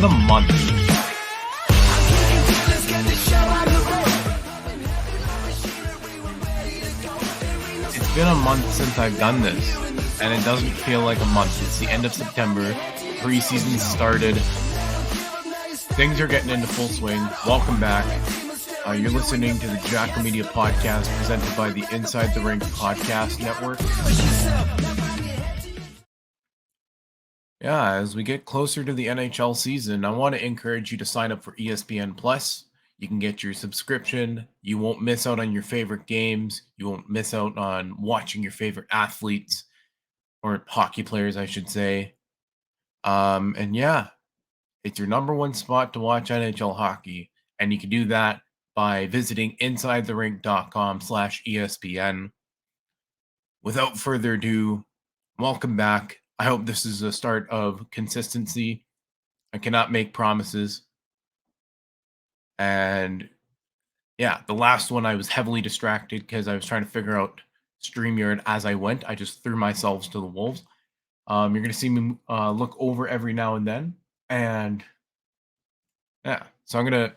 been a month. It's been a month since I've done this, and it doesn't feel like a month. It's the end of September. Preseason started. Things are getting into full swing. Welcome back. You're listening to the Jacko Media Podcast presented by the Inside the Rink podcast network. Yeah, as we get closer to the NHL season, I want to encourage you to sign up for ESPN Plus. You can get your subscription. You won't miss out on your favorite games. You won't miss out on watching your favorite athletes, or hockey players, I should say. And yeah, it's your number one spot to watch NHL hockey. And you can do that by visiting insidetherink.com/ESPN. Without further ado, welcome back. I hope this is a start of consistency. I cannot make promises. And yeah, the last one I was heavily distracted because I was trying to figure out StreamYard as I went. I just threw myself to the wolves. You're going to see me look over every now and then. And yeah, so I'm going to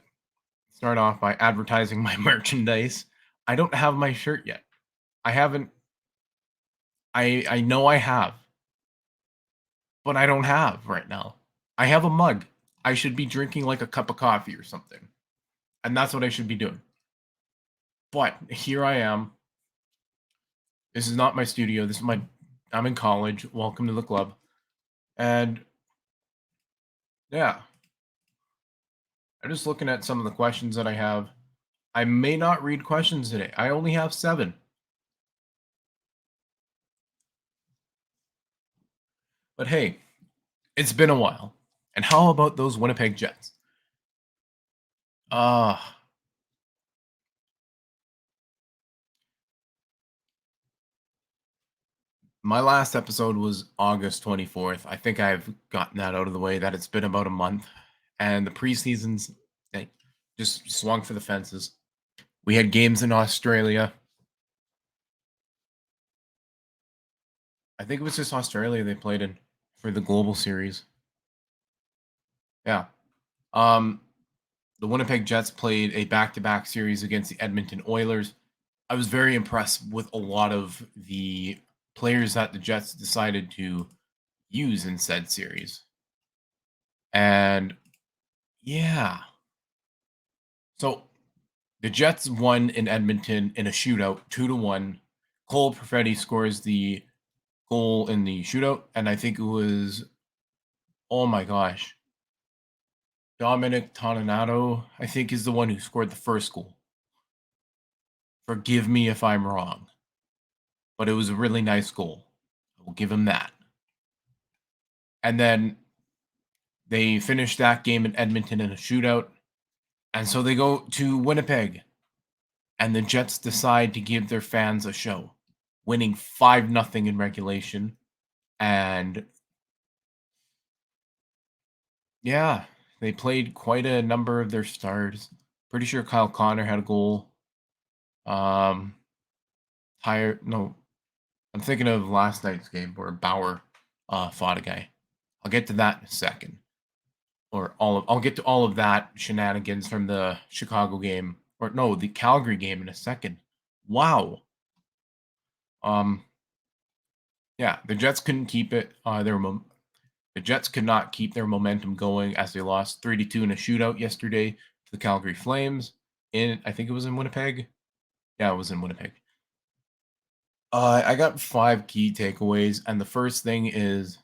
start off by advertising my merchandise. I don't have my shirt yet. I haven't. I know I have, but I don't have right now. I have a mug. I should be drinking like a cup of coffee or something. And that's what I should be doing. But here I am. This is not my studio. I'm in college. Welcome to the club. And yeah, I'm just looking at some of the questions that I have. I may not read questions today. I only have 7. But hey, it's been a while. And how about those Winnipeg Jets? My last episode was August 24th. I think I've gotten that out of the way, that it's been about a month. And the preseasons just swung for the fences. We had games in Australia. I think it was just Australia they played in for the Global Series. Yeah. The Winnipeg Jets played a back-to-back series against the Edmonton Oilers. I was very impressed with a lot of the players that the Jets decided to use in said series. And yeah. So the Jets won in Edmonton in a shootout, 2-1. Cole Perfetti scores the goal in the shootout, and I think it was, oh my gosh, Dominic Toninato, I think, is the one who scored the first goal. Forgive me if I'm wrong, but it was a really nice goal. I will give him that. And then they finished that game in Edmonton in a shootout, and so they go to Winnipeg, and the Jets decide to give their fans a show, winning 5-0 in regulation. And yeah, they played quite a number of their stars. Pretty sure Kyle Connor had a goal. I'm thinking of last night's game where Bauer fought a guy. I'll get to that in a second. I'll get to all of that shenanigans from the Chicago game, or no, the Calgary game in a second. Wow. Yeah, the Jets couldn't keep it. The Jets could not keep their momentum going as they lost 3-2 in a shootout yesterday to the Calgary Flames. I think it was in Winnipeg. Yeah, it was in Winnipeg. I got 5 key takeaways, and the first thing is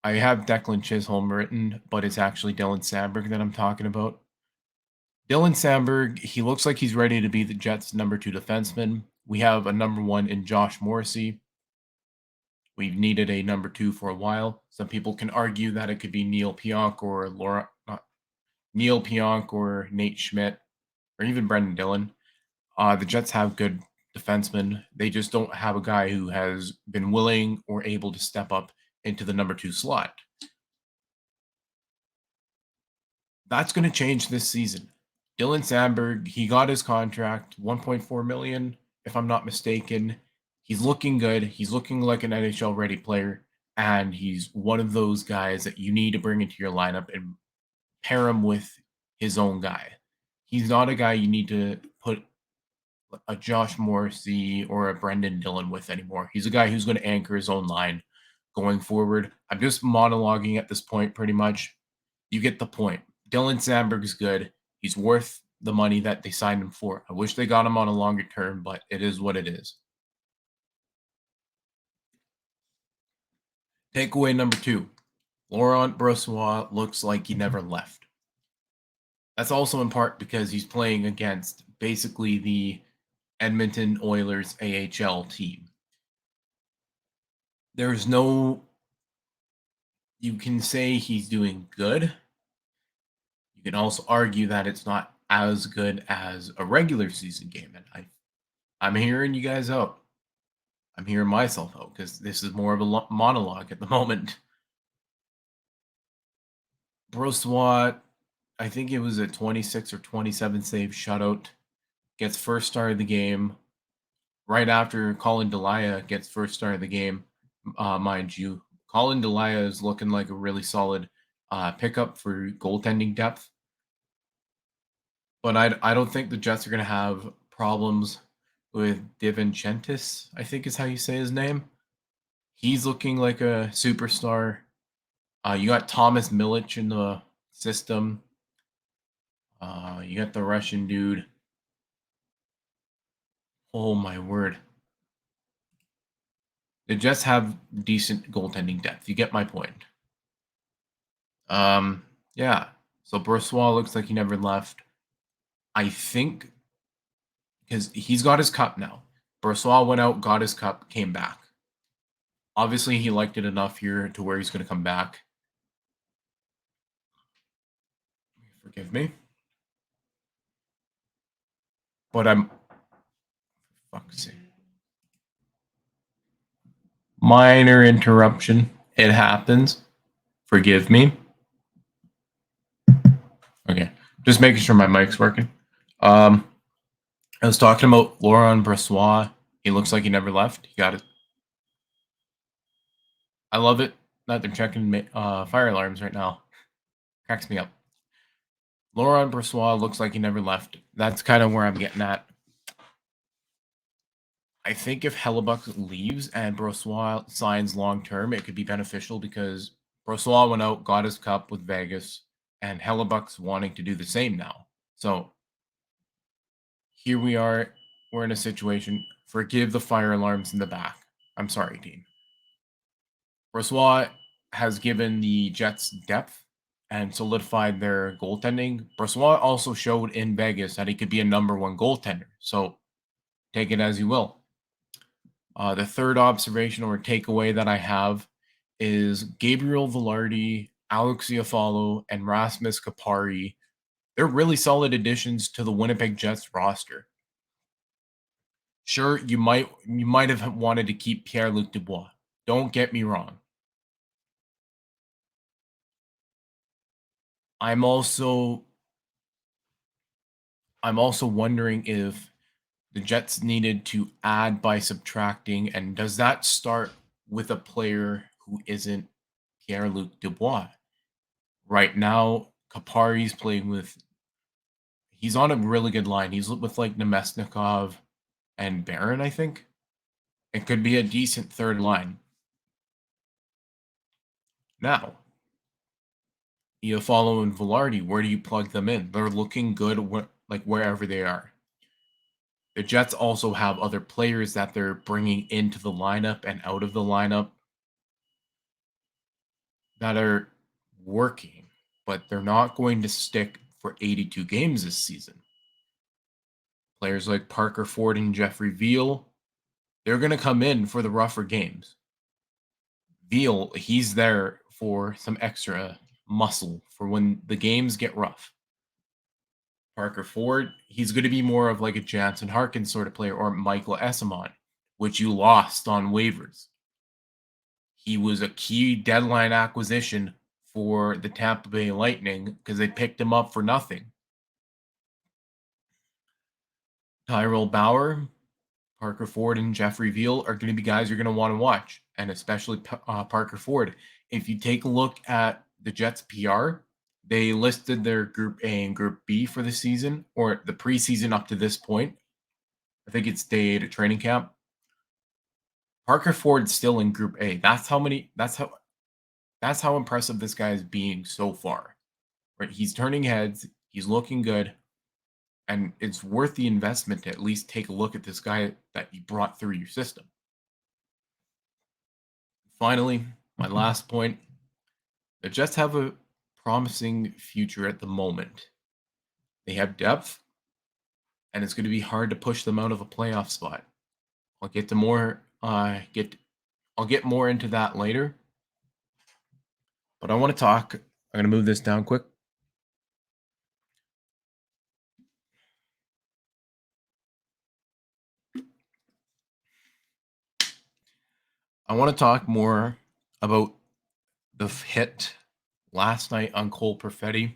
I have Declan Chisholm written, but it's actually Dylan Samberg that I'm talking about. Dylan Samberg, he looks like he's ready to be the Jets' number 2 defenseman. We have a number 1 in Josh Morrissey. We've needed a number 2 for a while. Some people can argue that it could be Neil Pionk or Nate Schmidt, or even Brendan Dillon. The Jets have good defensemen. They just don't have a guy who has been willing or able to step up into the number 2 slot. That's going to change this season. Dylan Samberg, he got his contract, $1.4 million, if I'm not mistaken. He's looking good. He's looking like an NHL ready player, and he's one of those guys that you need to bring into your lineup and pair him with his own guy. He's not a guy you need to put a Josh Morrissey or a Brendan Dillon with anymore. He's a guy who's going to anchor his own line going forward. I'm just monologuing at this point pretty much. You get the point. Dylan Sandberg's good. He's worth the money that they signed him for. I wish they got him on a longer term, but it is what it is. Takeaway number 2. Laurent Brossoit looks like he never left. That's also in part because he's playing against basically the Edmonton Oilers AHL team. There's no, you can say he's doing good. You can also argue that it's not as good as a regular season game. And I'm hearing you guys out. I'm hearing myself out because this is more of a monologue at the moment. Brossoit, I think it was a 26 or 27 save shutout, gets first star of the game. Right after Colin Delia gets first star of the game, mind you, Colin Delia is looking like a really solid pickup for goaltending depth. But I don't think the Jets are going to have problems with DiVincentis, I think is how you say his name. He's looking like a superstar. You got Thomas Milic in the system. You got the Russian dude. Oh my word. The Jets have decent goaltending depth. You get my point. Yeah. So Brossoit looks like he never left. I think because he's got his cup now. Brossoit went out, got his cup, came back. Obviously, he liked it enough here to where he's going to come back. Forgive me. But I'm... Fuck's sake. Minor interruption. It happens. Forgive me. Okay. Just making sure my mic's working. I was talking about Laurent Brossoit. He looks like he never left. He got it. I love it that they're checking fire alarms right now. Cracks me up. Laurent Brossoit looks like he never left. That's kind of where I'm getting at. I think if Hellebuck leaves and Brossoit signs long term, it could be beneficial because Brossoit went out, got his cup with Vegas, and Hellebuck's wanting to do the same now. So here we are. We're in a situation. Forgive the fire alarms in the back. I'm sorry, team. Brossoit has given the Jets depth and solidified their goaltending. Brossoit also showed in Vegas that he could be a number 1 goaltender. So take it as you will. The third observation or takeaway that I have is Gabriel Velarde, Alex Iafallo, and Rasmus Kupari. They're really solid additions to the Winnipeg Jets roster. Sure, you might have wanted to keep Pierre-Luc Dubois. Don't get me wrong. I'm also wondering if the Jets needed to add by subtracting, and does that start with a player who isn't Pierre-Luc Dubois? Right now, Kapari's playing with, he's on a really good line. He's with like Nemesnikov and Barron, I think. It could be a decent third line. Now, Iafallo and Velarde, where do you plug them in? They're looking good like wherever they are. The Jets also have other players that they're bringing into the lineup and out of the lineup that are working, but they're not going to stick for 82 games this season. Players like Parker Ford and Jeffrey Veal, they're going to come in for the rougher games. Veal, he's there for some extra muscle for when the games get rough. Parker Ford, he's going to be more of like a Jansen Harkins sort of player or Michael Esamon, which you lost on waivers. He was a key deadline acquisition for the Tampa Bay Lightning because they picked him up for nothing. Tyrell Bauer, Parker Ford, and Jeffrey Veal are going to be guys you're going to want to watch, and especially Parker Ford. If you take a look at the Jets' PR, They listed their Group A and Group B for the season, or the preseason up to this point. I think it's day 8 at training camp. Parker Ford's still in Group A. That's how impressive this guy is being so far. Right? He's turning heads, he's looking good, and it's worth the investment to at least take a look at this guy that you brought through your system. Finally, my last point, the Jets have a promising future at the moment. They have depth, and it's going to be hard to push them out of a playoff spot. I'll get to more I'll get more into that later. But I want to talk. I'm going to move this down quick. I want to talk more about the hit last night on Cole Perfetti.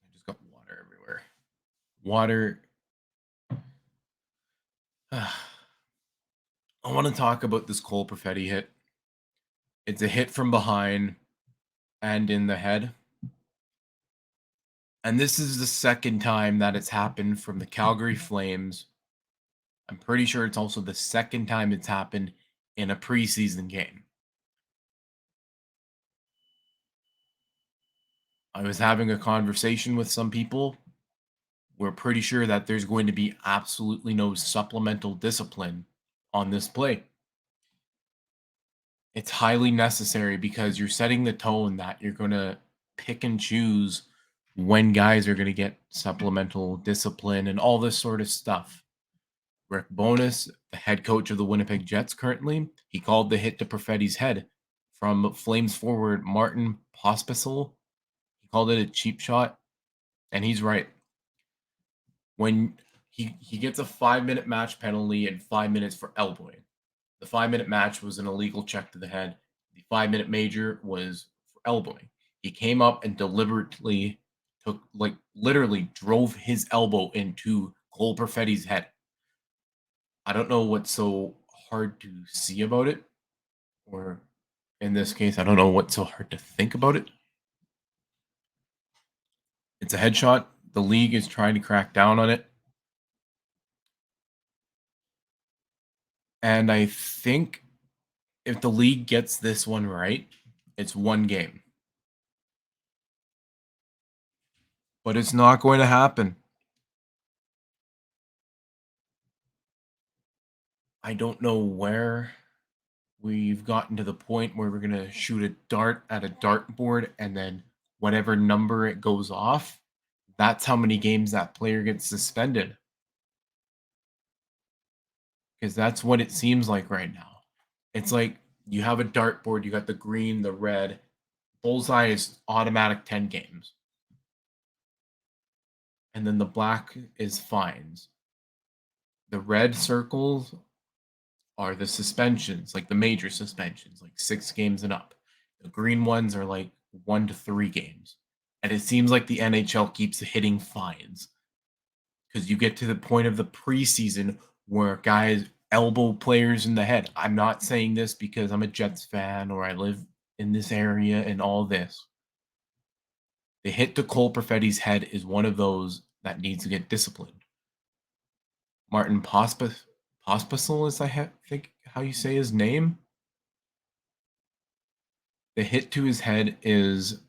I just got water everywhere. Water. I want to talk about this Cole Perfetti hit. It's a hit from behind and in the head. And this is the second time that it's happened from the Calgary Flames. I'm pretty sure it's also the second time it's happened in a preseason game. I was having a conversation with some people. We're pretty sure that there's going to be absolutely no supplemental discipline on this play. It's highly necessary because you're setting the tone that you're going to pick and choose when guys are going to get supplemental discipline and all this sort of stuff. Rick Bowness, the head coach of the Winnipeg Jets currently, he called the hit to Perfetti's head from Flames forward Martin Pospisil. He called it a cheap shot, and he's right. When he gets a 5-minute match penalty and 5 minutes for elbowing. The 5-minute match was an illegal check to the head. The 5-minute major was for elbowing. He came up and deliberately literally drove his elbow into Cole Perfetti's head. I don't know what's so hard to see about it, or in this case, I don't know what's so hard to think about it. It's a headshot. The league is trying to crack down on it. And I think if the league gets this one right, it's one game. But it's not going to happen. I don't know where we've gotten to the point where we're going to shoot a dart at a dartboard and then whatever number it goes off, that's how many games that player gets suspended. Because that's what it seems like right now. It's like you have a dartboard, you got the green, the red. Bullseye is automatic 10 games. And then the black is fines. The red circles are the suspensions, like the major suspensions, like 6 games and up. The green ones are like 1 to 3 games. And it seems like the NHL keeps hitting fines because you get to the point of the preseason where guys elbow players in the head. I'm not saying this because I'm a Jets fan or I live in this area and all this. The hit to Cole Perfetti's head is one of those that needs to get disciplined. Martin Pospisil is, I think, how you say his name. The hit to his head is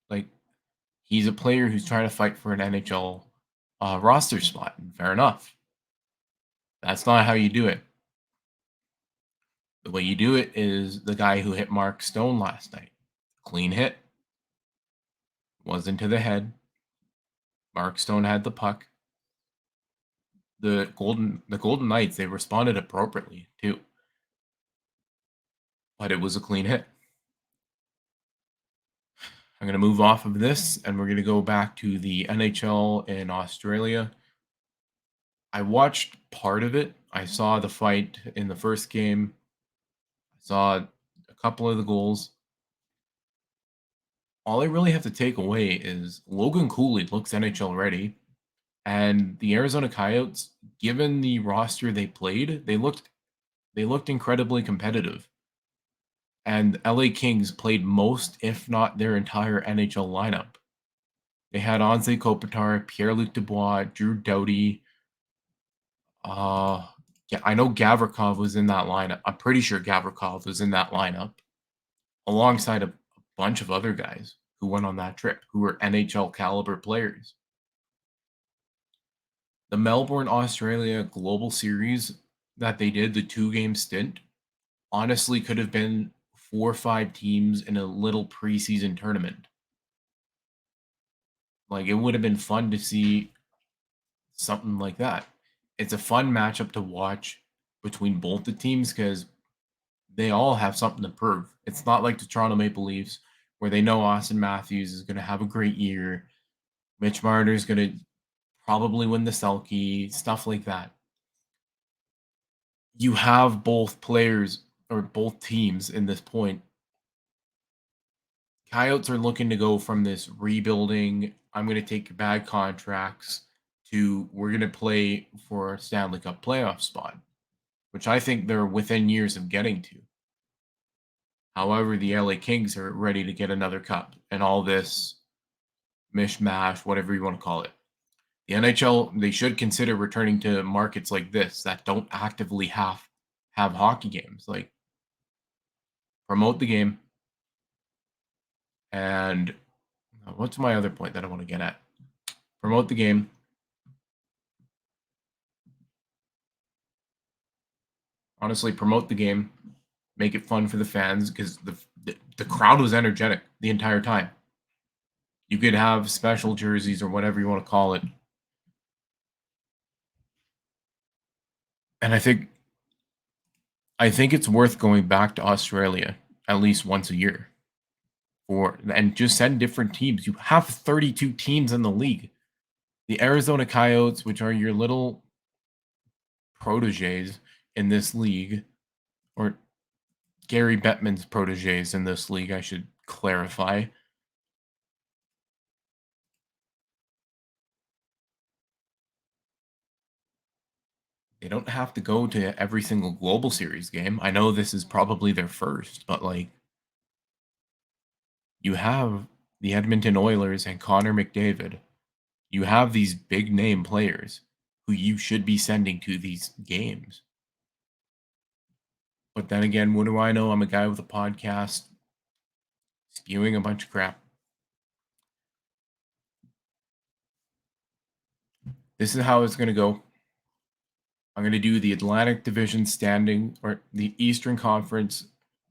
like he's a player who's trying to fight for an NHL roster spot. Fair enough. That's not how you do it. The way you do it is the guy who hit Mark Stone last night. Clean hit. Wasn't to the head. Mark Stone had the puck. The Golden Knights, they responded appropriately too. But it was a clean hit. I'm going to move off of this and we're going to go back to the NHL in Australia. I watched part of it. I saw the fight in the first game. I saw a couple of the goals. All I really have to take away is Logan Cooley looks NHL ready. And the Arizona Coyotes, given the roster they played, they looked incredibly competitive. and the LA Kings played most, if not their entire NHL lineup. They had Anze Kopitar, Pierre-Luc Dubois, Drew Doughty. Yeah, I know Gavrikov was in that lineup. I'm pretty sure Gavrikov was in that lineup alongside a bunch of other guys who went on that trip who were NHL caliber players. The Melbourne, Australia Global Series that they did, the 2-game stint, honestly could have been 4 or 5 teams in a little preseason tournament. Like, it would have been fun to see something like that. It's a fun matchup to watch between both the teams because they all have something to prove. It's not like the Toronto Maple Leafs where they know Austin Matthews is going to have a great year. Mitch Marner is going to probably win the Selke, stuff like that. You have both players or both teams in this point. Coyotes are looking to go from this rebuilding, I'm going to take bad contracts, to we're going to play for a Stanley Cup playoff spot, which I think they're within years of getting to. However, the LA Kings are ready to get another cup and all this mishmash, whatever you want to call it. The NHL, they should consider returning to markets like this that don't actively have hockey games. Like, promote the game. And what's my other point that I want to get at? Promote the game. Honestly, promote the game. Make it fun for the fans because the crowd was energetic the entire time. You could have special jerseys or whatever you want to call it. And I think it's worth going back to Australia at least once a year and just send different teams. You have 32 teams in the league. The Arizona Coyotes, which are your little proteges in this league, or Gary Bettman's proteges in this league, I should clarify. They don't have to go to every single Global Series game. I know this is probably their first, but like, you have the Edmonton Oilers and Connor McDavid. You have these big name players who you should be sending to these games. But then again, what do I know? I'm a guy with a podcast spewing a bunch of crap. This is how it's going to go. I'm going to do the Atlantic Division standing, or the Eastern Conference,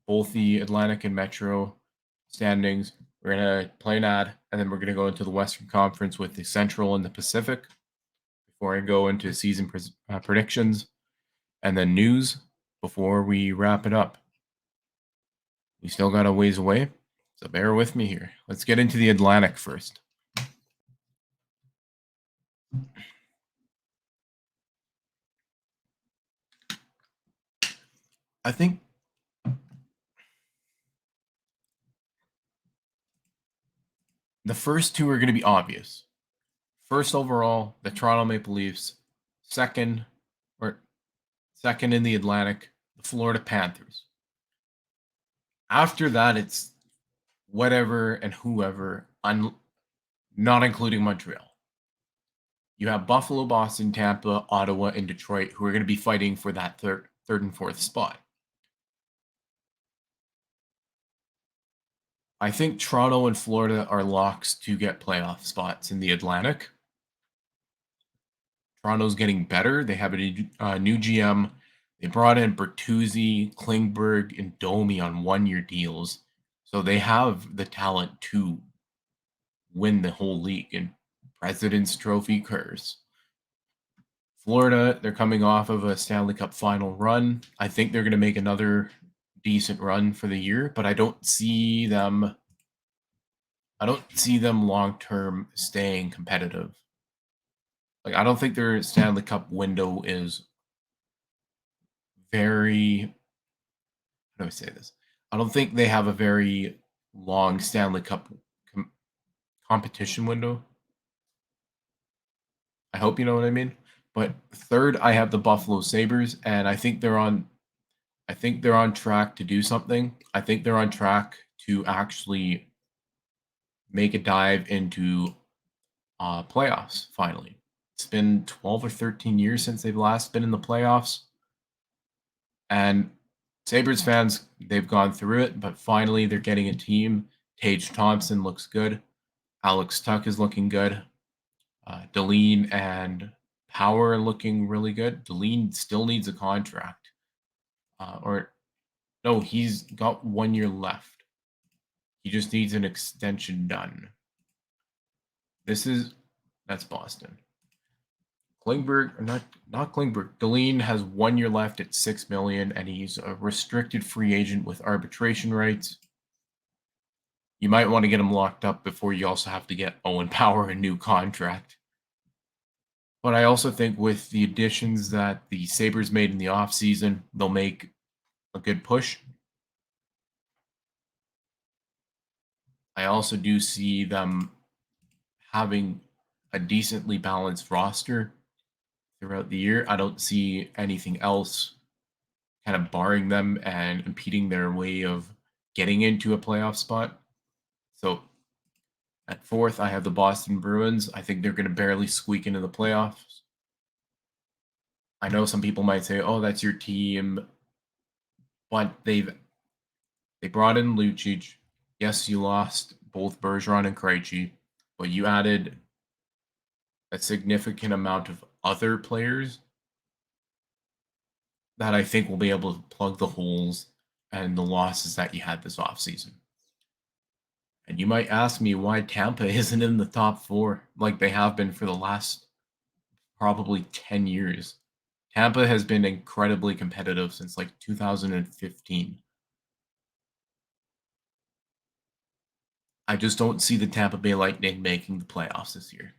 both the Atlantic and Metro standings. We're going to play an ad, and then we're going to go into the Western Conference with the Central and the Pacific before I go into season predictions and then news before we wrap it up. We still got a ways away, so bear with me here. Let's get into the Atlantic first. I think the first two are going to be obvious. First overall, the Toronto Maple Leafs. Second in the Atlantic, the Florida Panthers. After that, it's whatever and whoever, not including Montreal. You have Buffalo, Boston, Tampa, Ottawa, and Detroit, who are going to be fighting for that third and fourth spot. I think Toronto and Florida are locks to get playoff spots in the Atlantic. Toronto's getting better. They have a new GM. They brought in Bertuzzi, Klingberg, and Domi on one-year deals. So they have the talent to win the whole league and President's Trophy curse. Florida, they're coming off of a Stanley Cup final run. I think they're going to make another decent run for the year, but I don't see them long-term staying competitive. Like, I don't think their Stanley Cup window is very, how do I say this? I don't think they have a very long Stanley Cup competition window. I hope you know what I mean. But third, I have the Buffalo Sabres, and I think they're on I think they're on track to do something. I think they're on track to actually make a dive into playoffs finally. It's been 12 or 13 years since they've last been in the playoffs. And Sabres fans, they've gone through it, but finally they're getting a team. Tage Thompson looks good. Alex Tuck is looking good. Deline and Power are looking really good. Deline still needs a contract. Or no, he's got 1 year left. He just needs an extension done. That's Boston. Klingberg, not Klingberg. Deline has 1 year left at $6 million, and he's a restricted free agent with arbitration rights. You might want to get him locked up before you also have to get Owen Power a new contract. But I also think with the additions that the Sabres made in the offseason, they'll make a good push. I also do see them having a decently balanced roster throughout the year. I don't see anything else kind of barring them and impeding their way of getting into a playoff spot. So at fourth, I have the Boston Bruins. I think they're going to barely squeak into the playoffs. I know some people might say, "Oh, that's your team," but they brought in Lucic. Yes, you lost both Bergeron and Krejci, but you added a significant amount of other players that I think will be able to plug the holes and the losses that you had this offseason. And you might ask me why Tampa isn't in the top four like they have been for the last probably 10 years. Tampa has been incredibly competitive since like 2015. I just don't see the Tampa Bay Lightning making the playoffs this year.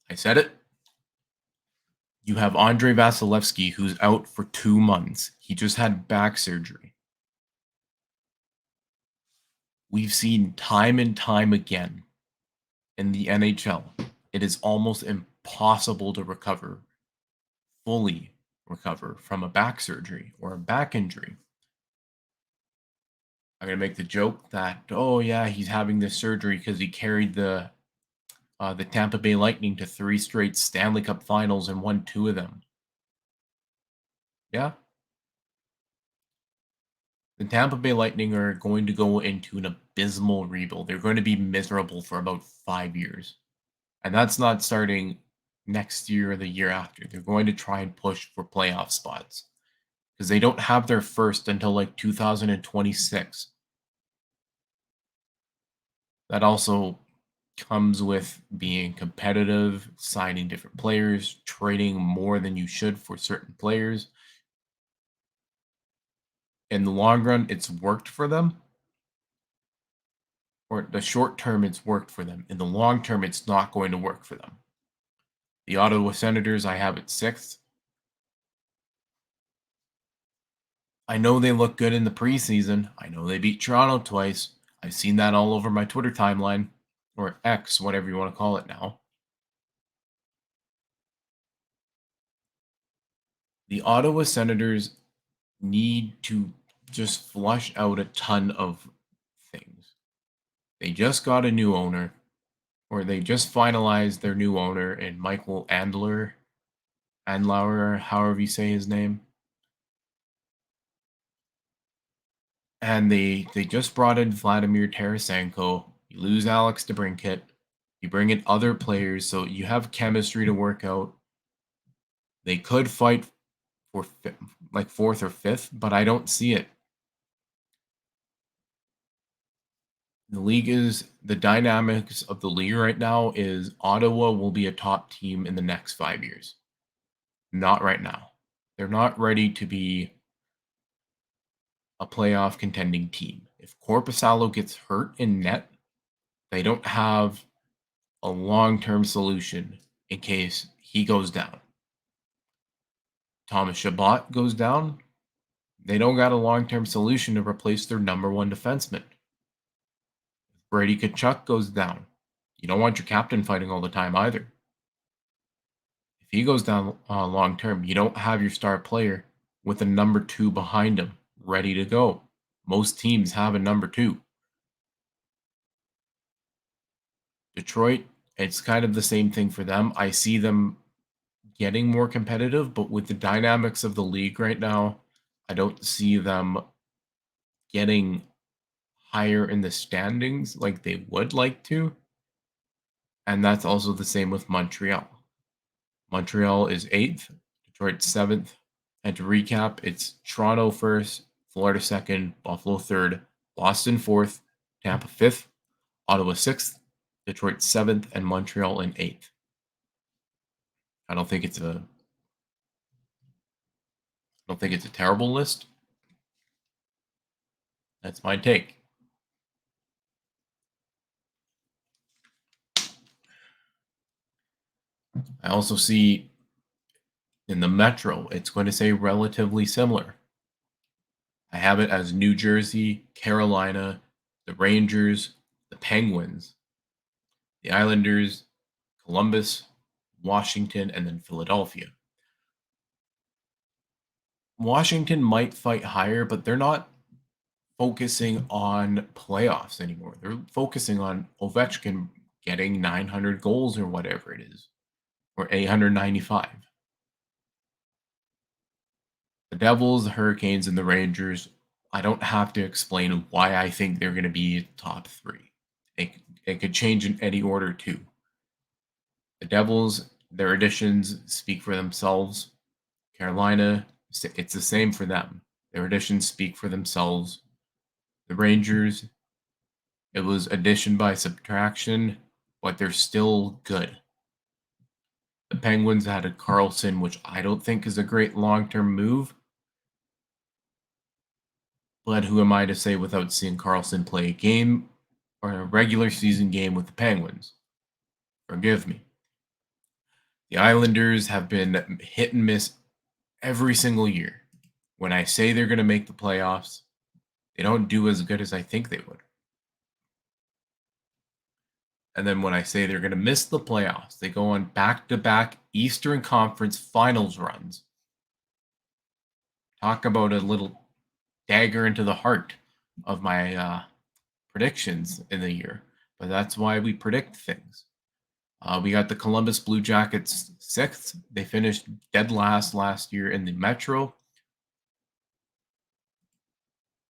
I said it. You have Andrei Vasilevsky, who's out for 2 months. He just had back surgery. We've seen time and time again in the NHL, it is almost impossible to fully recover from a back surgery or a back injury. I'm going to make the joke that, oh, yeah, he's having this surgery because he carried the Tampa Bay Lightning to 3 straight Stanley Cup finals and won 2 of them. Yeah. The Tampa Bay Lightning are going to go into an abysmal rebuild. They're going to be miserable for about 5 years. And that's not starting next year or the year after. They're going to try and push for playoff spots because they don't have their first until like 2026. That also comes with being competitive, signing different players, trading more than you should for certain players. In the long run, it's worked for them. Or the short term, it's worked for them. In the long term, it's not going to work for them. The Ottawa Senators, I have at 6th. I know they look good in the preseason. I know they beat Toronto twice. I've seen that all over my Twitter timeline, or X, whatever you want to call it now. The Ottawa Senators need to just flush out a ton of things. They just got a new owner, or they just finalized their new owner in Michael Andlauer, however you say his name. And they just brought in Vladimir Tarasenko. You lose Alex DeBrincat. You bring in other players, so you have chemistry to work out. They could fight for like 4th or 5th, but I don't see it. The dynamics of the league right now is Ottawa will be a top team in the next 5 years. Not right now. They're not ready to be a playoff contending team. If Korpisalo gets hurt in net, they don't have a long-term solution in case he goes down. Thomas Chabot goes down, they don't got a long-term solution to replace their number 1 defenseman. If Brady Tkachuk goes down, you don't want your captain fighting all the time either. If he goes down long-term, you don't have your star player with a number two behind him, ready to go. Most teams have a number two. Detroit, it's kind of the same thing for them. I see them getting more competitive, but with the dynamics of the league right now, I don't see them getting higher in the standings like they would like to. And that's also the same with Montreal. Montreal is 8th, Detroit 7th. And to recap, it's Toronto 1st, Florida 2nd, Buffalo 3rd, Boston 4th, Tampa 5th, Ottawa 6th, Detroit 7th, and Montreal in 8th. I don't think it's a terrible list. That's my take. I also see in the Metro, it's going to say relatively similar. I have it as New Jersey, Carolina, the Rangers, the Penguins, the Islanders, Columbus, Washington, and then Philadelphia. Washington might fight higher, but they're not focusing on playoffs anymore. They're focusing on Ovechkin getting 900 goals or whatever it is, or 895. The Devils, the Hurricanes, and the Rangers, I don't have to explain why I think they're going to be top three. It could change in any order, too. The Devils, their additions speak for themselves. Carolina, it's the same for them. Their additions speak for themselves. The Rangers, it was addition by subtraction, but they're still good. The Penguins had a Carlson, which I don't think is a great long-term move. But who am I to say without seeing Carlson play a game or a regular season game with the Penguins? Forgive me. The Islanders have been hit and miss every single year. When I say they're going to make the playoffs, they don't do as good as I think they would. And then when I say they're going to miss the playoffs, they go on back-to-back Eastern Conference Finals runs. Talk about a little dagger into the heart of my predictions in the year. But that's why we predict things. We got the Columbus Blue Jackets 6th. They finished dead last year in the Metro.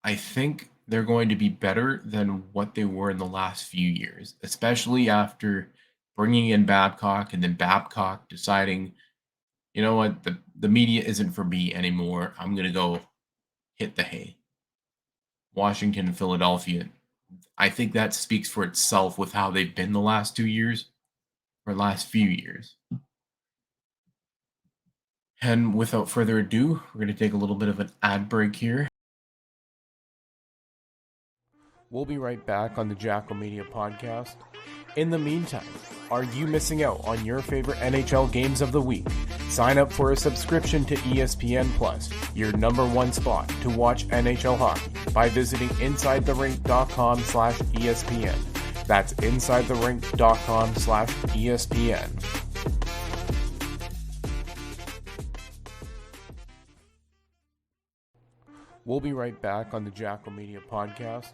I think they're going to be better than what they were in the last few years, especially after bringing in Babcock and then Babcock deciding, you know what, the media isn't for me anymore. I'm going to go hit the hay. Washington and Philadelphia, I think that speaks for itself with how they've been the last 2 years or last few years. And without further ado, we're going to take a little bit of an ad break here. We'll be right back on the Jacko Media Podcast. In the meantime, are you missing out on your favorite NHL games of the week? Sign up for a subscription to ESPN Plus, your number one spot to watch NHL hockey, by visiting InsideTheRink.com/ESPN. That's InsideTheRink.com/ESPN. We'll be right back on the Jacko Media Podcast.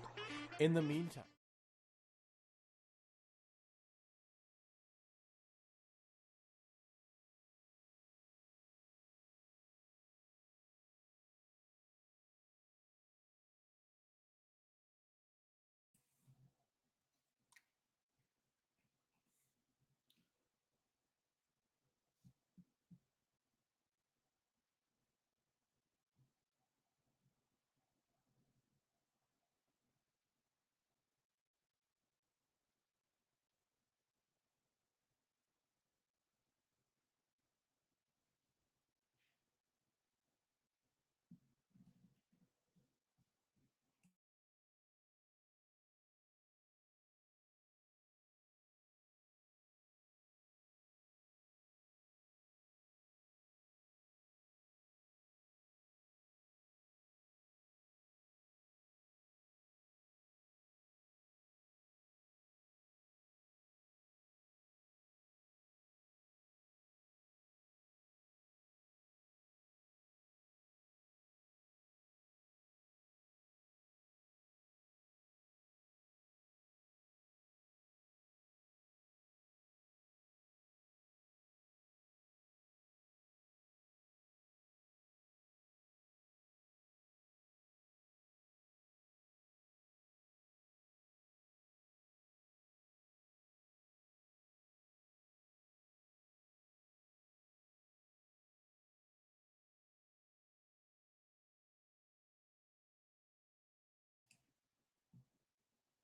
In the meantime,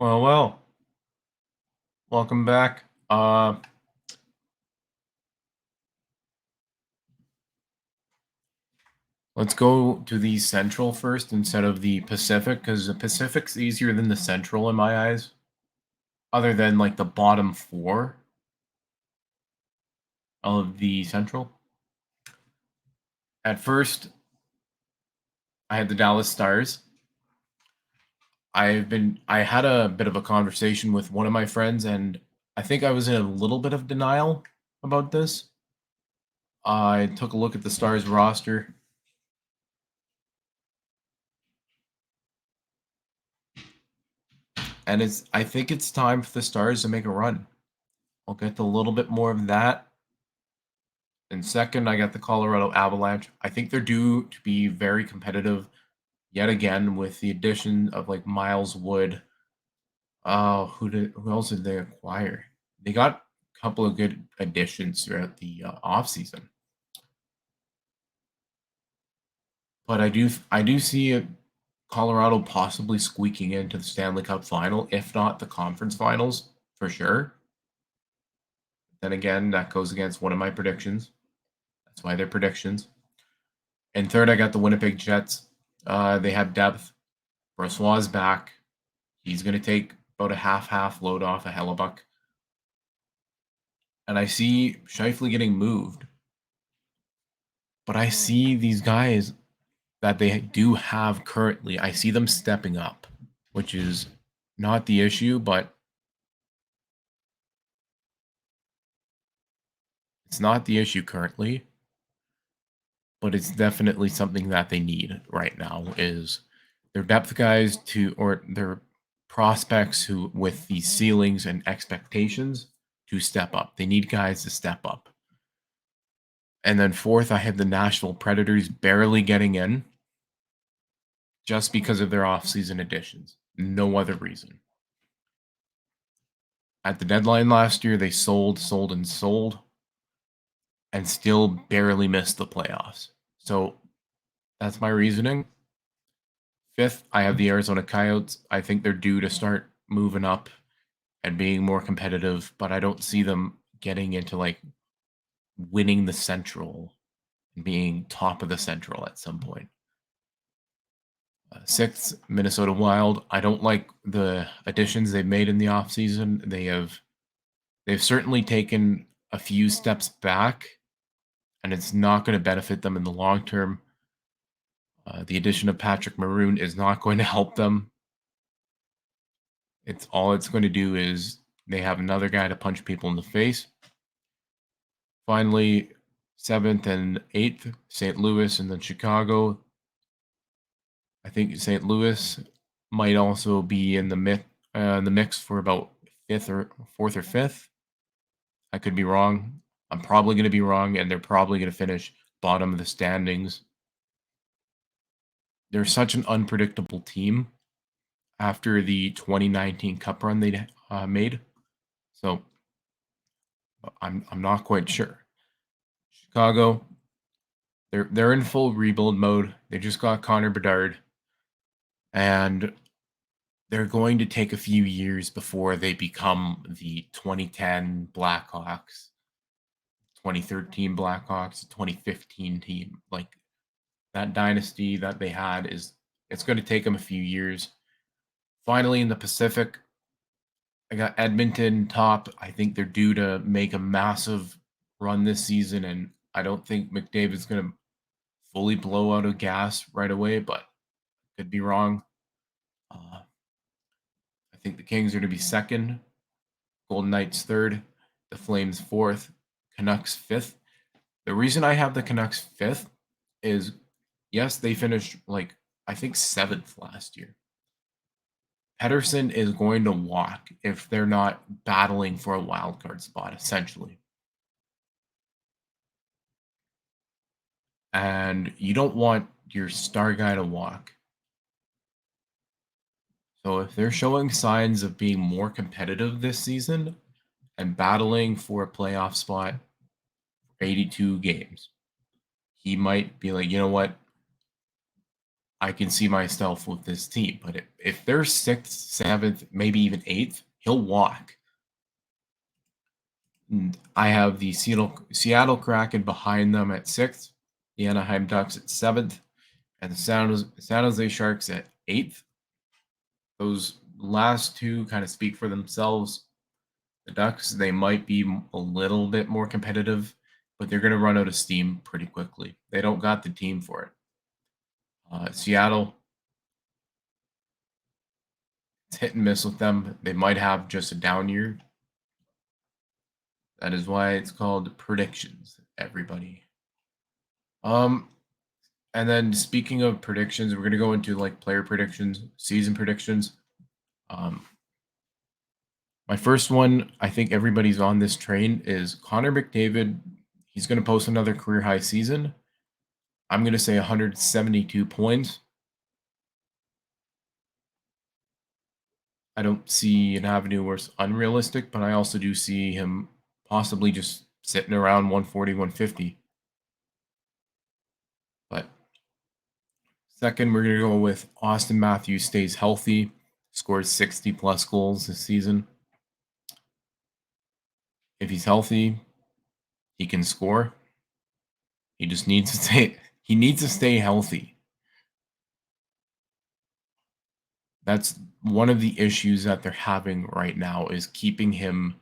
Well, welcome back. Let's go to the Central first instead of the Pacific because the Pacific's easier than the Central in my eyes, other than like the bottom four of the Central. At first, I had the Dallas Stars. I had a bit of a conversation with one of my friends, and I think I was in a little bit of denial about this. I took a look at the Stars roster, and I think it's time for the Stars to make a run. I'll get to a little bit more of that. And second, I got the Colorado Avalanche. I think they're due to be very competitive yet again with the addition of like Miles Wood. Who else did they acquire? They got a couple of good additions throughout the offseason. But I do see Colorado possibly squeaking into the Stanley Cup final, if not the conference finals for sure. Then again, that goes against one of my predictions. That's why they're predictions. And third, I got the Winnipeg Jets. They have depth. Brossois back. He's going to take about a half load off of Hellebuck. And I see Scheifele getting moved. But I see these guys that they do have currently. I see them stepping up, which is not the issue, but it's not the issue currently. But it's definitely something that they need right now is their depth guys or their prospects who with the ceilings and expectations to step up. They need guys to step up. And then fourth, I have the Nashville Predators barely getting in just because of their offseason additions. No other reason. At the deadline last year, they sold, and still barely missed the playoffs. So that's my reasoning. Fifth, I have the Arizona Coyotes. I think they're due to start moving up and being more competitive, but I don't see them getting into like winning the Central and being top of the Central at some point. Sixth, Minnesota Wild. I don't like the additions they've made in the offseason. They've certainly taken a few steps back, and it's not going to benefit them in the long term. The addition of Patrick Maroon is not going to help them. It's going to do is they have another guy to punch people in the face. Finally, seventh and eighth, St. Louis, and then Chicago. I think St. Louis might also be in the mix for about fifth or fourth or fifth. I could be wrong. I'm probably going to be wrong, and they're probably going to finish bottom of the standings. They're such an unpredictable team after the 2019 Cup run they made. So I'm not quite sure. Chicago, they're in full rebuild mode. They just got Connor Bedard, and they're going to take a few years before they become the 2010 Blackhawks, 2013 Blackhawks, 2015 team. Like that dynasty that they had it's going to take them a few years. Finally, in the Pacific, I got Edmonton top. I think they're due to make a massive run this season, and I don't think McDavid's going to fully blow out of gas right away, but could be wrong. I think the Kings are going to be second, Golden Knights third, the Flames fourth, Canucks fifth. The reason I have the Canucks fifth is, yes, they finished like I think seventh last year. Pedersen is going to walk if they're not battling for a wild card spot, essentially. And you don't want your star guy to walk. So if they're showing signs of being more competitive this season and battling for a playoff spot for 82 games, he might be like, you know what? I can see myself with this team. But if they're 6th, 7th, maybe even 8th, he'll walk. And I have the Seattle Kraken behind them at 6th, the Anaheim Ducks at 7th, and the San Jose Sharks at 8th. Those last two kind of speak for themselves. The Ducks, they might be a little bit more competitive, but they're going to run out of steam pretty quickly. They don't got the team for it. Seattle, it's hit and miss with them. They might have just a down year. That is why it's called predictions, everybody. And then speaking of predictions, we're going to go into like player predictions, season predictions. My first one, I think everybody's on this train, is Connor McDavid. He's going to post another career high season. I'm going to say 172 points. I don't see an avenue where it's unrealistic, but I also do see him possibly just sitting around 140, 150. But second, we're going to go with Austin Matthews stays healthy, scores 60 plus goals this season. If he's healthy, he can score. He just needs to stay healthy. That's one of the issues that they're having right now, is keeping him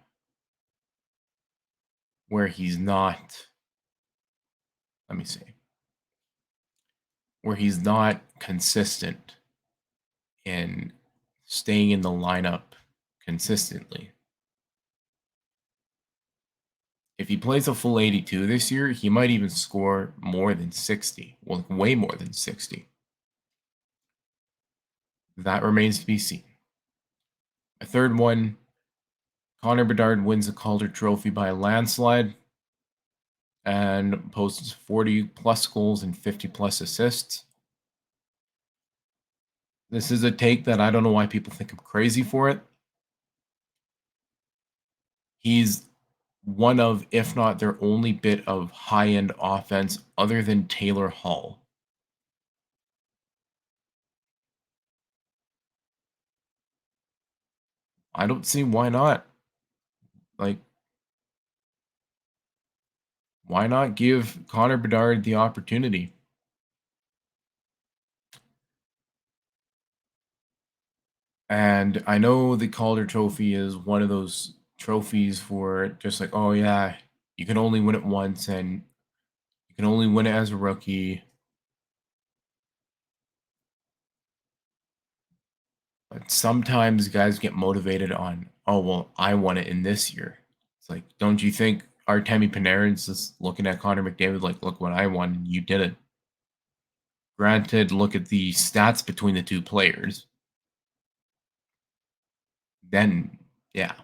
where he's not, let me see, where he's not consistent in staying in the lineup consistently. If he plays a full 82 this year, he might even score more than 60. Well, way more than 60. That remains to be seen. A third one, Connor Bedard wins the Calder Trophy by a landslide and posts 40 plus goals and 50 plus assists. This is a take that I don't know why people think I'm crazy for it. He's one of, if not their only bit of high-end offense other than Taylor Hall. I don't see why not. Like, why not give Connor Bedard the opportunity? And I know the Calder Trophy is one of those trophies for just like, oh yeah, you can only win it once and you can only win it as a rookie. But sometimes guys get motivated on, oh well, I won it in this year. It's like, don't you think Artemi Panarin's just looking at Connor McDavid like, look what I won, and you didn't. Granted, look at the stats between the two players. Then, yeah,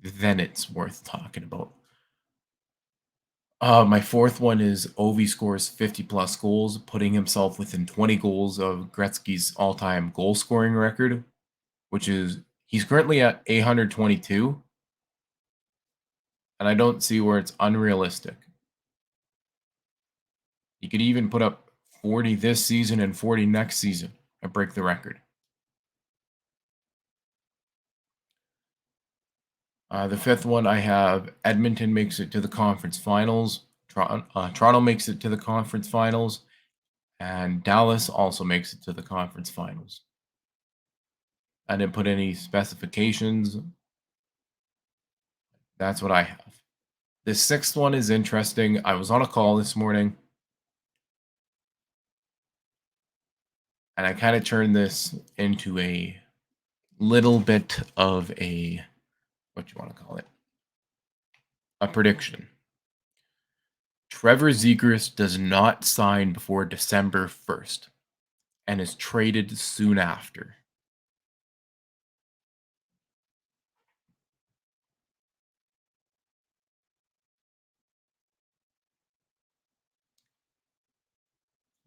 then it's worth talking about. My fourth one is Ovi scores 50 plus goals, putting himself within 20 goals of Gretzky's all-time goal scoring record, which is he's currently at 822, and I don't see where it's unrealistic. He could even put up 40 this season and 40 next season and break the record. The fifth one, I have Edmonton makes it to the conference finals. Toronto makes it to the conference finals. And Dallas also makes it to the conference finals. I didn't put any specifications. That's what I have. The sixth one is interesting. I was on a call this morning, and I kind of turned this into a little bit of a, what you want to call it, a prediction. Trevor Zegras does not sign before December 1st and is traded soon after.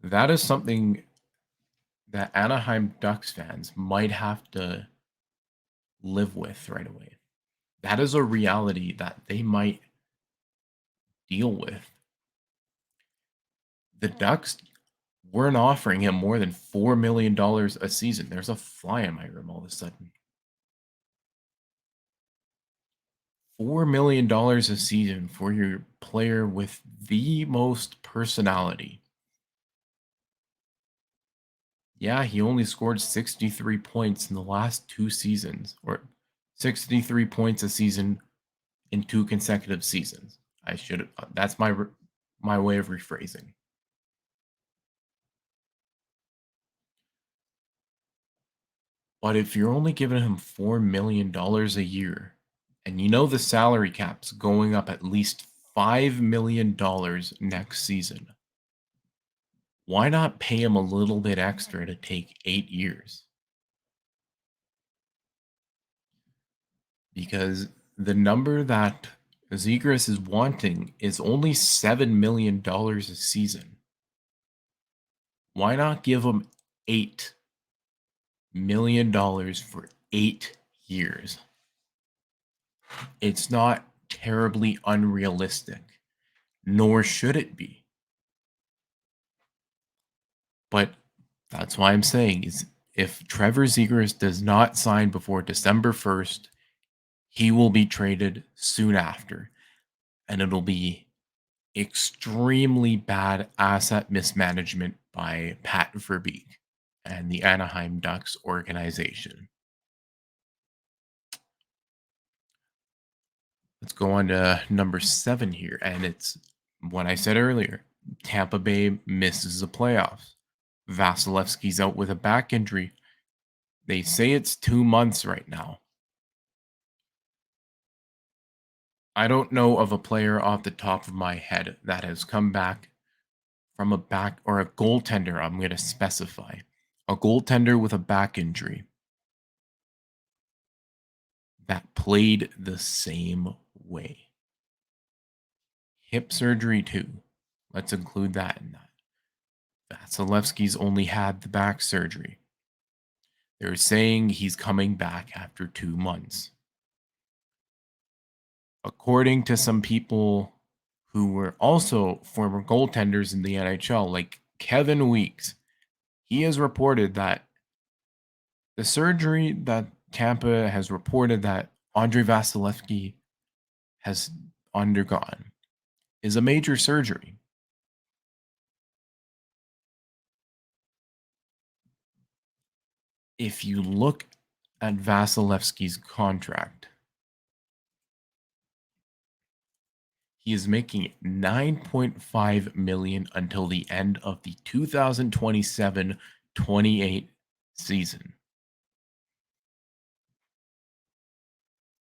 That is something that Anaheim Ducks fans might have to live with right away. That is a reality that they might deal with. The Ducks weren't offering him more than $4 million a season. There's a fly in my room all of a sudden. $4 million a season for your player with the most personality. Yeah, he only scored 63 points in the last 2 seasons, or 63 points a season in 2 consecutive seasons. I should. That's my way of rephrasing. But if you're only giving him $4 million a year, and you know the salary cap's going up at least $5 million next season, why not pay him a little bit extra to take 8 years? Because the number that Zegras is wanting is only $7 million a season. Why not give him $8 million for 8 years? It's not terribly unrealistic, nor should it be. But that's why I'm saying is if Trevor Zegras does not sign before December 1st, he will be traded soon after. And it'll be extremely bad asset mismanagement by Pat Verbeek and the Anaheim Ducks organization. Let's go on to number 7 here. And it's what I said earlier. Tampa Bay misses the playoffs. Vasilevsky's out with a back injury. They say it's 2 months right now. I don't know of a player off the top of my head that has come back from a back or a goaltender. I'm going to specify a goaltender with a back injury that played the same way. Hip surgery, too. Let's include that in that. Vasilevsky's only had the back surgery. They're saying he's coming back after 2 months. According to some people who were also former goaltenders in the NHL, like Kevin Weeks, he has reported that the surgery that Tampa has reported that Andrei Vasilevsky has undergone is a major surgery. If you look at Vasilevsky's contract, he is making 9.5 million until the end of the 2027-28 season.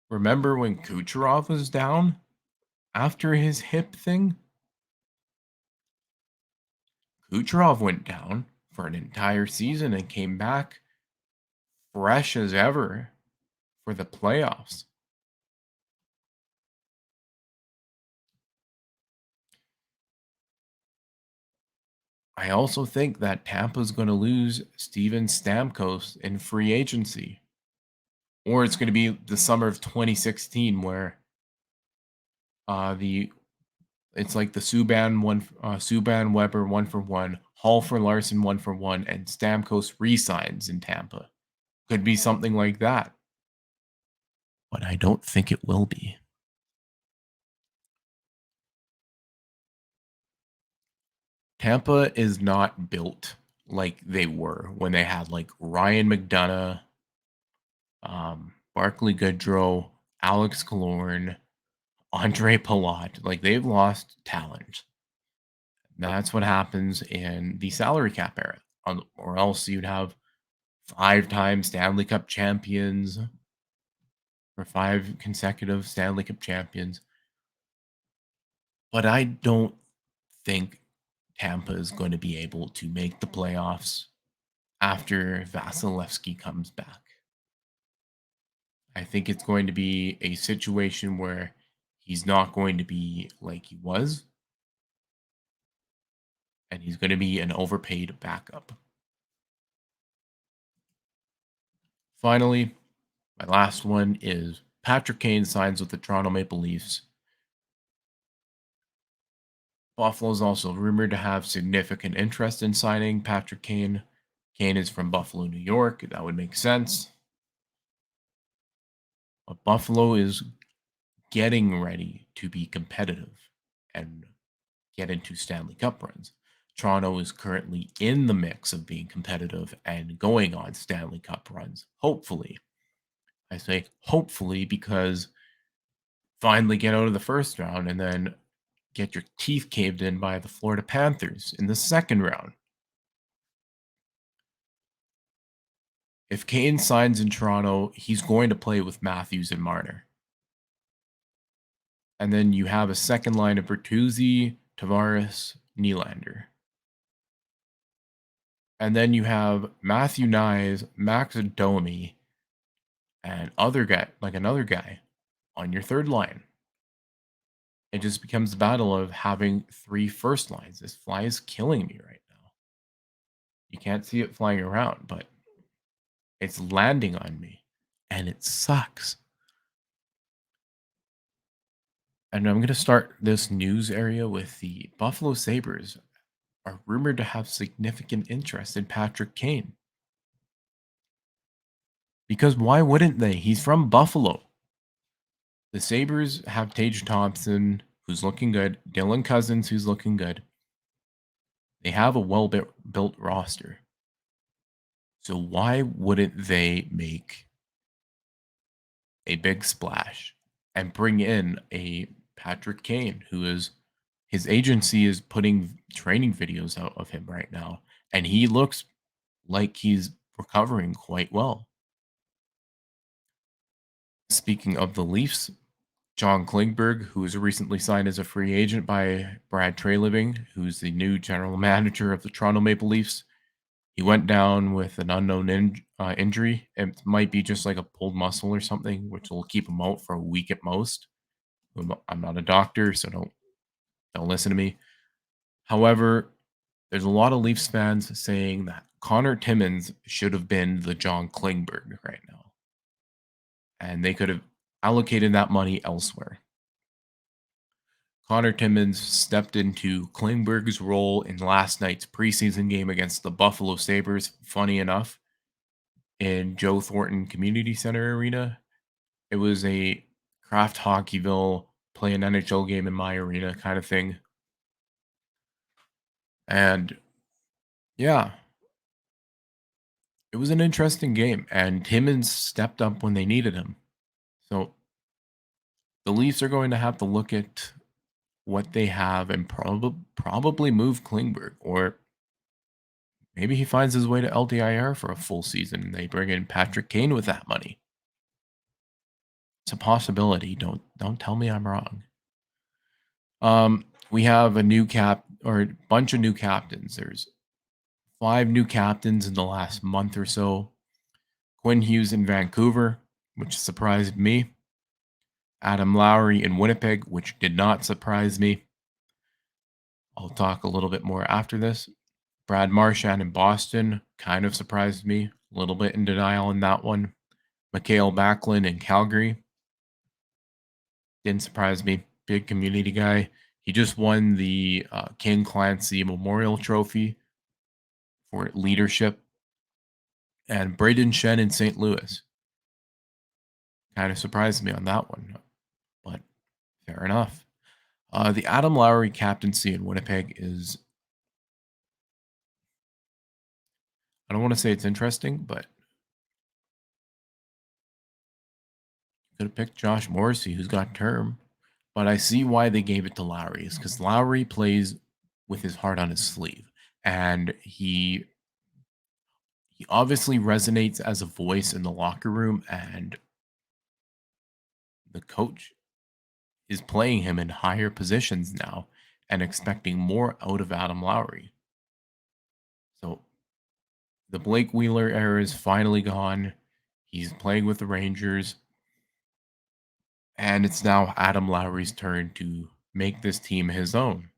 Remember when Kucherov was down after his hip thing? Kucherov went down for an entire season and came back fresh as ever for the playoffs. I also think that Tampa's going to lose Steven Stamkos in free agency. Or it's going to be the summer of 2016 where the it's like the Subban Weber 1-for-1, Hall for Larson 1-for-1, and Stamkos resigns in Tampa. Could be something like that. But I don't think it will be. Tampa is not built like they were when they had like Ryan McDonough, Barclay Goodrow, Alex Killorn, Andre Palat. Like they've lost talent. That's what happens in the salary cap era. Or else you'd have 5-time Stanley Cup champions or 5 consecutive Stanley Cup champions. But I don't think Tampa is going to be able to make the playoffs after Vasilevsky comes back. I think it's going to be a situation where he's not going to be like he was, and he's going to be an overpaid backup. Finally, my last one is Patrick Kane signs with the Toronto Maple Leafs Buffalo's also rumored to have significant interest in signing Patrick Kane. Kane is from Buffalo, New York. That would make sense. But Buffalo is getting ready to be competitive and get into Stanley Cup runs. Toronto is currently in the mix of being competitive and going on Stanley Cup runs. Hopefully. I say hopefully because finally get out of the first round and then get your teeth caved in by the Florida Panthers in the second round. If Kane signs in Toronto, he's going to play with Matthews and Marner. And then you have a second line of Bertuzzi, Tavares, Nylander. And then you have Matthew Nyes, Max Domi, and another guy on your third line. It just becomes a battle of having three first lines. This fly is killing me right now. You can't see it flying around, but it's landing on me, and it sucks. And I'm going to start this news area with the Buffalo Sabres are rumored to have significant interest in Patrick Kane. Because why wouldn't they? He's from Buffalo. The Sabres have Tage Thompson, who's looking good, Dylan Cousins, who's looking good. They have a well-built roster. So why wouldn't they make a big splash and bring in a Patrick Kane, who is his agency is putting training videos out of him right now, and he looks like he's recovering quite well. Speaking of the Leafs, John Klingberg, who was recently signed as a free agent by Brad Treliving, who's the new general manager of the Toronto Maple Leafs, he went down with an unknown injury. It might be just like a pulled muscle or something, which will keep him out for a week at most. I'm not a doctor, so don't listen to me. However, there's a lot of Leafs fans saying that Connor Timmins should have been the John Klingberg right now, and they could have allocated that money elsewhere. Connor Timmins stepped into Klingberg's role in last night's preseason game against the Buffalo Sabres, funny enough, in Joe Thornton Community Center Arena. It was a Kraft Hockeyville play an NHL game in my arena kind of thing. And yeah, it was an interesting game, and Timmins stepped up when they needed him. So the Leafs are going to have to look at what they have and probably move Klingberg, or maybe he finds his way to LTIR for a full season and they bring in Patrick Kane with that money. It's a possibility. Don't tell me I'm wrong. We have a bunch of new captains. There's 5 new captains in the last month or so. Quinn Hughes in Vancouver, which surprised me. Adam Lowry in Winnipeg, which did not surprise me. I'll talk a little bit more after this. Brad Marchand in Boston kind of surprised me. A little bit in denial in that one. Mikhail Backlund in Calgary. Didn't surprise me. Big community guy. He just won the King Clancy Memorial Trophy for leadership. And Braden Shen in St. Louis. Kind of surprised me on that one, but fair enough. The Adam Lowry captaincy in Winnipeg is, I don't want to say it's interesting, but you could have picked Josh Morrissey, who's got term. But I see why they gave it to Lowry, is because Lowry plays with his heart on his sleeve. And he obviously resonates as a voice in the locker room, and the coach is playing him in higher positions now and expecting more out of Adam Lowry. So the Blake Wheeler era is finally gone. He's playing with the Rangers. And it's now Adam Lowry's turn to make this team his own.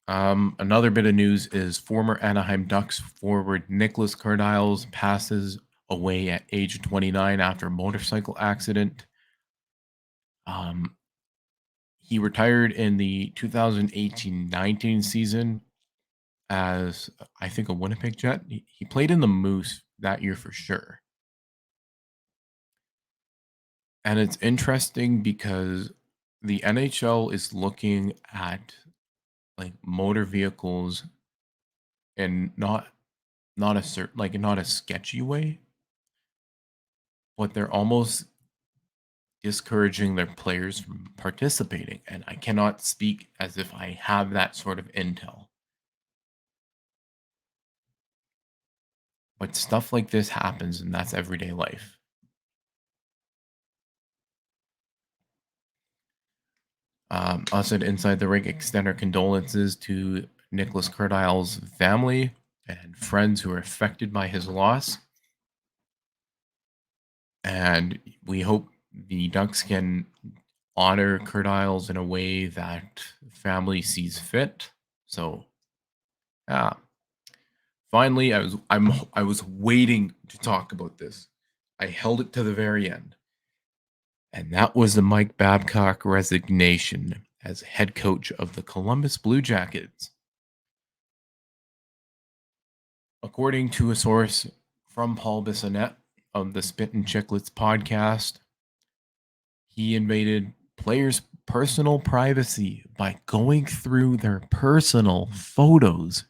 Another bit of news is former Anaheim Ducks forward Nicholas Cardiles passes away at age 29 after a motorcycle accident. He retired in the 2018-19 season as, I think, a Winnipeg Jet. He played in the Moose that year for sure. And it's interesting because the NHL is looking at like motor vehicles and not a certain, like, not a sketchy way, but they're almost discouraging their players from participating. And I cannot speak as if I have that sort of intel. But stuff like this happens, and that's everyday life. Us at Inside the Rink extend our condolences to Nicholas Curdile's family and friends who are affected by his loss. And we hope the Ducks can honor Curdiles in a way that family sees fit. So, yeah. Finally, I was waiting to talk about this. I held it to the very end. And that was the Mike Babcock resignation as head coach of the Columbus Blue Jackets. According to a source from Paul Bissonnette of the Spit and Chicklets podcast, he invaded players' personal privacy by going through their personal photos.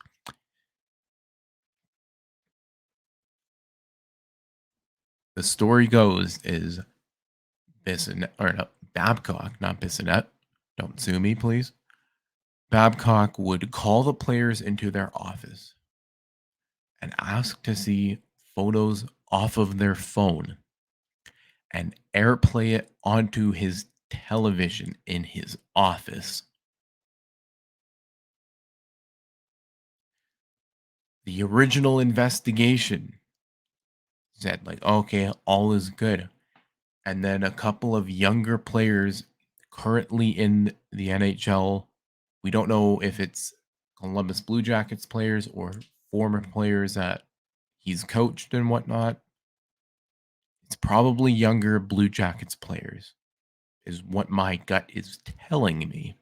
The story goes is Babcock, not Bissonnette. Don't sue me, please. Babcock would call the players into their office and ask to see photos off of their phone and airplay it onto his television in his office. The original investigation said, like, okay, all is good. And then a couple of younger players currently in the NHL, we don't know if it's Columbus Blue Jackets players or former players that he's coached and whatnot. It's probably younger Blue Jackets players, is what my gut is telling me,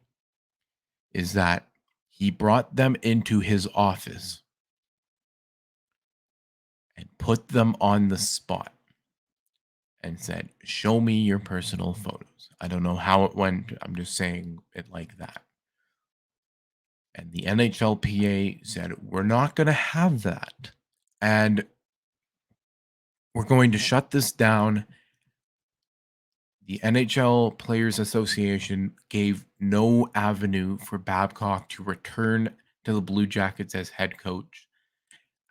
is that he brought them into his office and put them on the spot and said, show me your personal photos. I don't know how it went. I'm just saying it like that. And the NHLPA said, we're not going to have that. And we're going to shut this down. The NHL Players Association gave no avenue for Babcock to return to the Blue Jackets as head coach.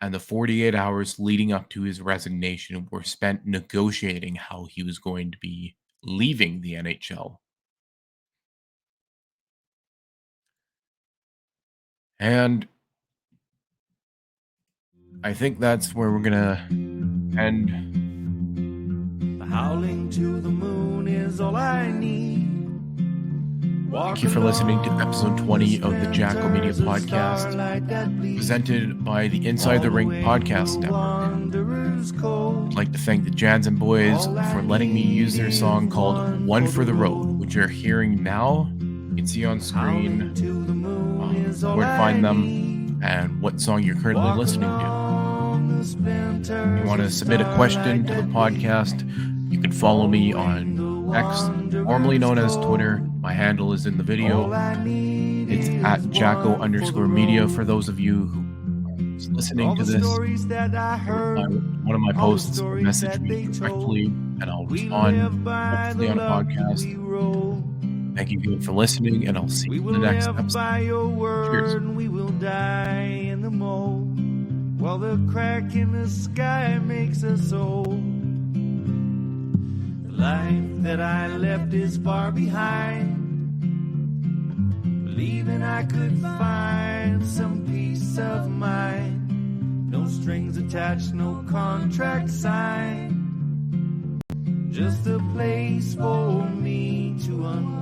And the 48 hours leading up to his resignation were spent negotiating how he was going to be leaving the NHL. And I think that's where we're going to end. The howling to the moon is all I need. Thank you for listening to episode 20 of the Jacko Media Podcast, presented by the Inside the Rink Podcast Network. I'd like to thank the Jansen Boys for letting me use their song called One for the Road, which you're hearing now. You can see on screen where to find them and what song you're currently listening to. If you want to submit a question to the podcast, you can follow me on X, formerly known as Twitter. My handle is in the video. It's at Jacko_media for those of you who are listening to this. One of my posts, message me directly and I'll respond hopefully on a podcast. Thank you again for listening, and I'll see you in the next episode. Cheers. We will die in the mold, while the crack in the sky makes us old. The life that I left is far behind, believing I could find some peace of mind. No strings attached, no contract signed, just a place for me to unwind.